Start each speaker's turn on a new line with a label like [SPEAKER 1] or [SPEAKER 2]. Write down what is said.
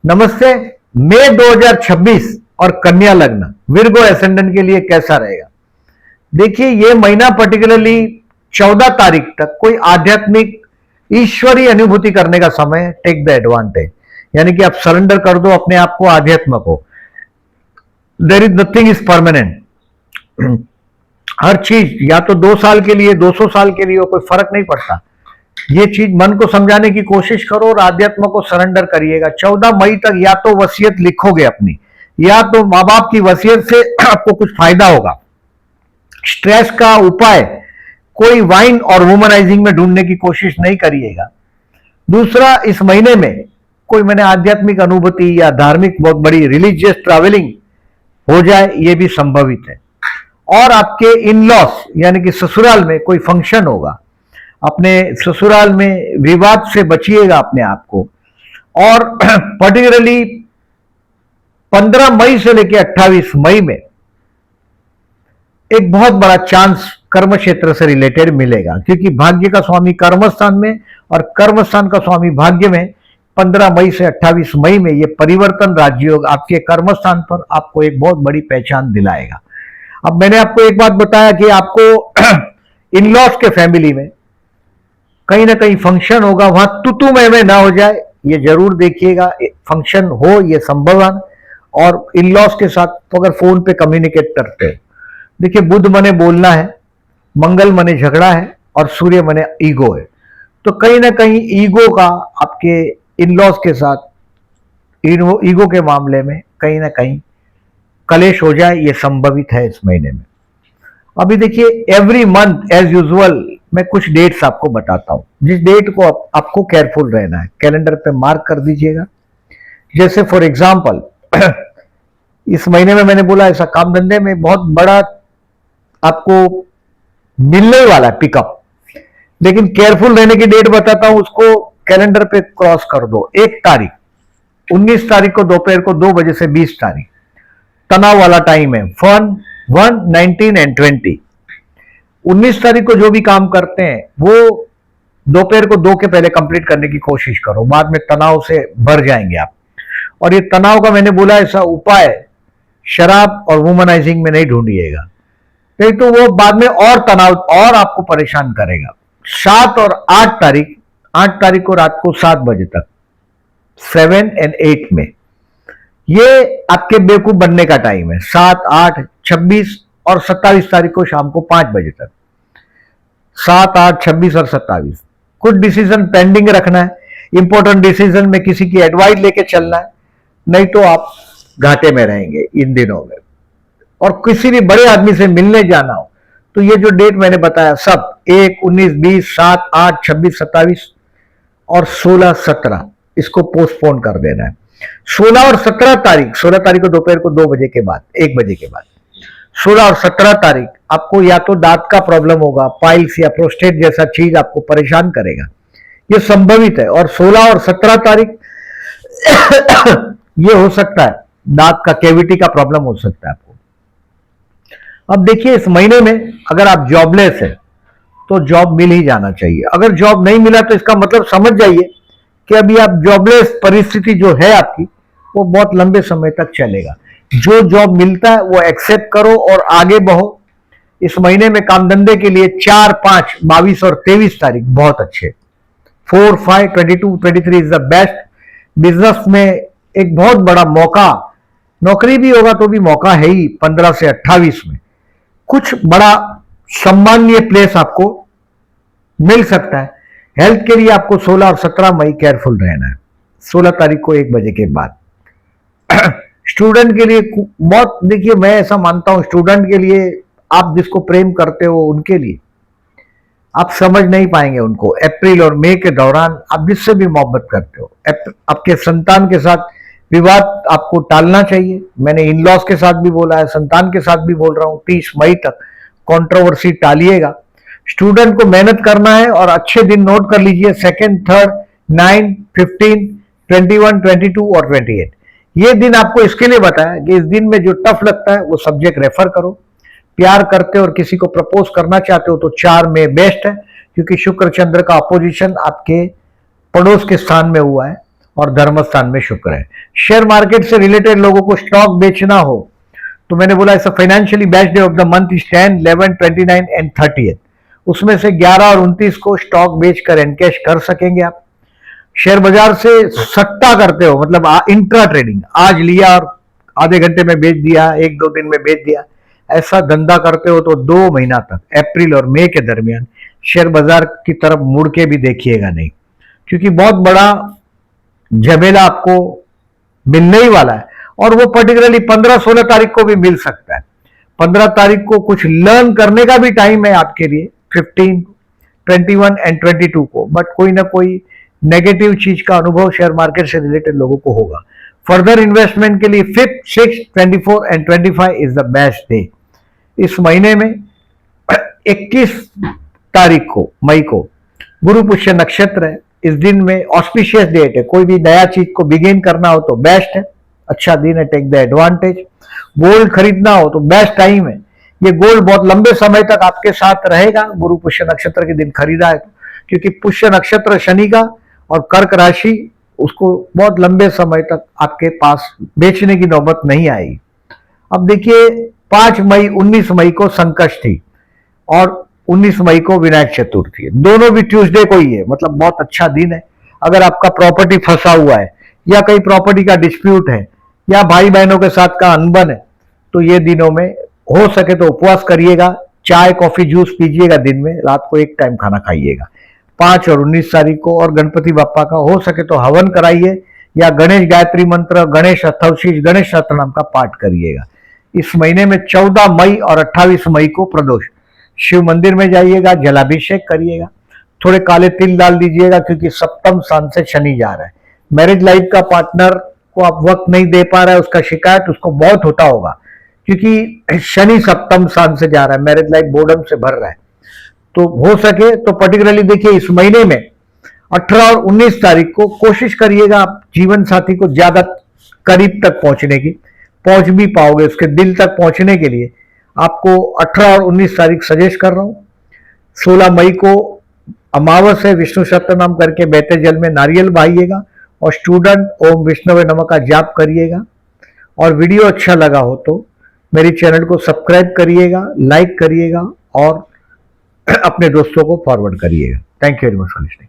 [SPEAKER 1] नमस्ते। मई 2026 और कन्या लग्न विर्गो एसेंडेंट के लिए कैसा रहेगा? देखिए, ये महीना पर्टिकुलरली 14 तारीख तक कोई आध्यात्मिक ईश्वरीय अनुभूति करने का समय है। टेक द एडवांटेज, यानी कि आप सरेंडर कर दो अपने आप को, आध्यात्म को। There is nothing is permanent. हर चीज या तो 2 साल के लिए 200 साल के लिए हो, कोई फर्क नहीं पड़ता। ये चीज मन को समझाने की कोशिश करो और आध्यात्म को सरेंडर करिएगा। 14 मई तक या तो वसीयत लिखोगे अपनी, या तो माँ बाप की वसीयत से आपको कुछ फायदा होगा। स्ट्रेस का उपाय कोई वाइन और वुमनाइजिंग में ढूंढने की कोशिश नहीं करिएगा। दूसरा, इस महीने में कोई मैंने आध्यात्मिक अनुभूति या धार्मिक बहुत बड़ी रिलीजियस ट्रैवलिंग हो जाए, ये भी संभवित है। और आपके इन लॉस यानी कि ससुराल में कोई फंक्शन होगा, अपने ससुराल में विवाद से बचिएगा अपने आप को। और पर्टिकुलरली 15 मई से लेकर 28 मई में एक बहुत बड़ा चांस कर्म क्षेत्र से रिलेटेड मिलेगा, क्योंकि भाग्य का स्वामी कर्म स्थान में और कर्म स्थान का स्वामी भाग्य में 15 मई से 28 मई में ये परिवर्तन राजयोग आपके कर्म स्थान पर आपको एक बहुत बड़ी पहचान दिलाएगा। अब मैंने आपको एक बात बताया कि आपको इन लॉस के फैमिली में कहीं ना कहीं फंक्शन होगा, वहां तुतु में ना हो जाए, ये जरूर देखिएगा। फंक्शन हो ये संभव है। और इन लॉस के साथ तो अगर फोन पे कम्युनिकेट करते हैं, देखिए बुध मने बोलना है, मंगल मने झगड़ा है और सूर्य मने ईगो है। तो कहीं ना कहीं ईगो का आपके इन लॉस के साथ, ईगो के मामले में कहीं ना कहीं कलेश हो जाए, ये संभवित है इस महीने में। अभी देखिए, एवरी मंथ एज यूजुअल मैं कुछ डेट्स आपको बताता हूं, जिस डेट को आपको केयरफुल रहना है, कैलेंडर पे मार्क कर दीजिएगा। जैसे फॉर एग्जांपल इस महीने में मैंने बोला ऐसा काम धंधे में बहुत बड़ा आपको मिलने वाला है पिकअप, लेकिन केयरफुल रहने की डेट बताता हूं, उसको कैलेंडर पे क्रॉस कर दो। 1 तारीख 19 तारीख को दोपहर को 2 बजे से 20 तारीख तनाव वाला टाइम है। Fun 1, 19 and 20। 19 तारीख को जो भी काम करते हैं वो दोपहर को 2 के पहले कंप्लीट करने की कोशिश करो, बाद में तनाव से भर जाएंगे आप। और ये तनाव का मैंने बोला ऐसा उपाय शराब और वुमनाइजिंग में नहीं ढूंढिएगा, नहीं तो वो बाद में और तनाव और आपको परेशान करेगा। 7 और 8 तारीख, 8 तारीख को रात को 7 बजे तक 7 एंड 8 में ये आपके बेवकूफ बनने का टाइम है। 7, 8, 26 और 27 तारीख को शाम को 5 बजे तक। 7, 8, 26 और 27 कुछ डिसीजन पेंडिंग रखना है। इंपॉर्टेंट डिसीजन में किसी की एडवाइस लेके चलना है, नहीं तो आप घाटे में रहेंगे इन दिनों में। और किसी भी बड़े आदमी से मिलने जाना हो तो ये जो डेट मैंने बताया सब 1, 19, 20, 7, 8, 26, 27 और 16, 17 इसको पोस्टपोन कर देना है। 16 और 17 तारीख, 16 तारीख को दोपहर को 2 बजे के बाद, 1 बजे के बाद 16 और 17 तारीख आपको या तो दांत का प्रॉब्लम होगा, पाइल्स या प्रोस्टेट जैसा चीज आपको परेशान करेगा, ये संभवित है। और 16 और 17 तारीख ये हो सकता है दांत का कैविटी का प्रॉब्लम हो सकता है आपको। अब देखिए, इस महीने में अगर आप जॉबलेस है तो जॉब मिल ही जाना चाहिए। अगर जॉब नहीं मिला तो इसका मतलब समझ जाइए कि अभी आप जॉबलेस परिस्थिति जो है आपकी वो बहुत लंबे समय तक चलेगा। जो जॉब मिलता है वो एक्सेप्ट करो और आगे बढ़ो। इस महीने में काम धंधे के लिए 4, 5, 22 और 23 तारीख बहुत अच्छे। 4, 5, 22, 23 इज द बेस्ट। बिजनेस में एक बहुत बड़ा मौका, नौकरी भी होगा तो भी मौका है ही। 15 से 28 में कुछ बड़ा सम्मानीय प्लेस आपको मिल सकता है। हेल्थ के लिए आपको 16 और 17 मई केयरफुल रहना है, 16 तारीख को 1 बजे के बाद। स्टूडेंट के लिए बहुत, देखिए मैं ऐसा मानता हूं, स्टूडेंट के लिए आप जिसको प्रेम करते हो उनके लिए आप समझ नहीं पाएंगे उनको। अप्रैल और मई के दौरान आप जिससे भी मोहब्बत करते हो, आपके संतान के साथ विवाद आपको टालना चाहिए। मैंने इन लॉस के साथ भी बोला है, संतान के साथ भी बोल रहा हूं। 30 मई तक कंट्रोवर्सी टालिएगा। स्टूडेंट को मेहनत करना है और अच्छे दिन नोट कर लीजिए, 2, 3, 9, 15, 21, 22 और 28। ये दिन आपको इसके लिए बताया कि इस दिन में जो टफ लगता है वो सब्जेक्ट रेफर करो। प्यार करते हो और किसी को प्रपोज करना चाहते हो तो 4 में बेस्ट है, क्योंकि शुक्र चंद्र का अपोजिशन आपके पड़ोस के स्थान में हुआ है और धर्म स्थान में शुक्र है। शेयर मार्केट से रिलेटेड लोगों को स्टॉक बेचना हो तो मैंने बोला इस financially best day of the month is 10, 11, 29 and 30। उसमें से 11 और 29 को स्टॉक बेचकर एनकैश कर सकेंगे आप। शेयर बाजार से सट्टा करते हो, मतलब इंट्रा ट्रेडिंग, आज लिया और आधे घंटे में बेच दिया, एक दो दिन में बेच दिया, ऐसा धंधा करते हो तो 2 महीना तक, अप्रैल और मई के दरमियान शेयर बाजार की तरफ मुड़ के भी देखिएगा नहीं, क्योंकि बहुत बड़ा झमेला आपको मिलने ही वाला है। और वो पर्टिकुलरली 15-16 तारीख को भी मिल सकता है। 15 तारीख को कुछ लर्न करने का भी टाइम है आपके लिए, 15, 21 एंड 22 को, बट कोई ना कोई नेगेटिव चीज का अनुभव शेयर मार्केट से रिलेटेड लोगों को होगा। फर्दर इन्वेस्टमेंट के लिए 5, 6, 24 and 25 is the best day. इस महीने में 21 तारीख को, मई को, गुरु पुष्य नक्षत्र है। इस दिन में ऑस्पिशियस डेट है, कोई भी नया चीज को बिगिन करना हो तो बेस्ट है, अच्छा दिन है, टेक द एडवांटेज। गोल्ड खरीदना हो तो बेस्ट टाइम है। ये गोल्ड बहुत लंबे समय तक आपके साथ रहेगा, गुरु पुष्य नक्षत्र के दिन खरीदा है तो, क्योंकि पुष्य नक्षत्र शनि का और कर्क राशि, उसको बहुत लंबे समय तक आपके पास बेचने की नौबत नहीं आएगी। अब देखिए 5 मई 19 मई को संकष्टी और 19 मई को विनायक चतुर्थी है, दोनों भी ट्यूसडे को ही है, मतलब बहुत अच्छा दिन है। अगर आपका प्रॉपर्टी फंसा हुआ है या कहीं प्रॉपर्टी का डिस्प्यूट है या भाई बहनों के साथ का अनबन है तो ये दिनों में हो सके तो उपवास करिएगा, चाय कॉफी जूस पीजिएगा दिन में, रात को एक टाइम खाना खाइएगा। 5 और 19 तारीख को और गणपति बापा का हो सके तो हवन कराइए या गणेश गायत्री मंत्र, गणेश अथर्वशीष, गणेश नाम का पाठ करिएगा। इस महीने में 14 मई और 28 मई को प्रदोष, शिव मंदिर में जाइएगा, जलाभिषेक करिएगा, थोड़े काले तिल डाल दीजिएगा, क्योंकि सप्तम स्थान से शनि जा रहा है। मैरिज लाइफ का पार्टनर को आप वक्त नहीं दे पा रहा है, उसका शिकायत उसको बहुत होता होगा, क्योंकि शनि सप्तम स्थान से जा रहा है, मैरिज लाइफ बोर्डम से भर रहा है। तो हो सके तो पर्टिकुलरली देखिए इस महीने में 18 और 19 तारीख को कोशिश करिएगा आप जीवन साथी को ज्यादा करीब तक पहुंचने की, पहुंच भी पाओगे, उसके दिल तक पहुंचने के लिए आपको 18 और 19 तारीख सजेस्ट कर रहा हूं। 16 मई को अमावस है, विष्णु सहस्त्र नाम करके बहते जल में नारियल बहाइएगा और स्टूडेंट ओम विष्णुवे नमः का जाप करिएगा। और वीडियो अच्छा लगा हो तो मेरी चैनल को सब्सक्राइब करिएगा, लाइक करिएगा और अपने दोस्तों को फॉरवर्ड करिएगा। Thank you very much for listening.